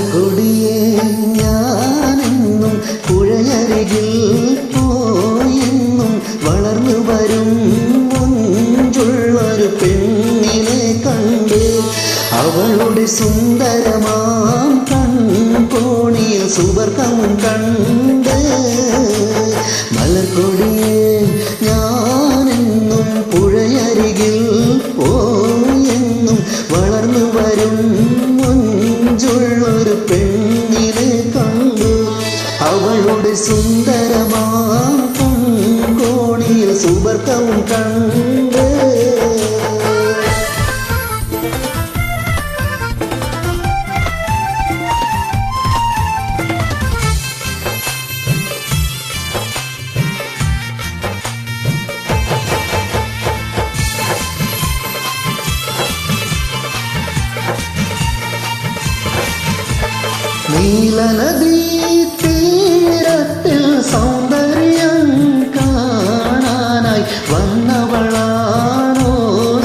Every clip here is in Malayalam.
മലർക്കൊടിയെ ഞാനെന്നും പുഴയരികിൽ പോയെന്നും വളർന്നു വരും മുഞ്ചുള്ളൊരു പെണ്ണിനെ കണ്ട് അവളുടെ സുന്ദരമാം കൺകോണിയിൽ സുവർഗവും കണ്ട് മലർക്കൊടിയെ ഞാനെന്നും പുഴയരികിൽ പോയെന്നും വളർന്നു വരും മുഞ്ചുള്ളൊരു പെണ്ണിനെ കണ്ടു അവളുടെ സുന്ദരമാം കൺകോണിയിൽ സുവർഗവും കണ്ട് നീലനദീ തീരത്തിൽ സൗന്ദര്യം കാണാനായി വന്നവളാണോ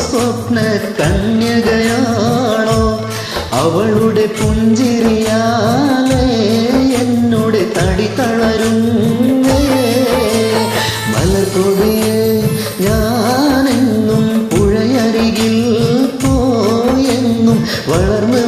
സ്വപ്ന കന്യകയാണോ അവളുടെ പുഞ്ചിരിയാലേ എന്നോട് തടി തളരുന്നേ മലർക്കൊടിയെ ഞാനെന്നും പുഴയരികിൽ പോയെന്നും വളർന്നു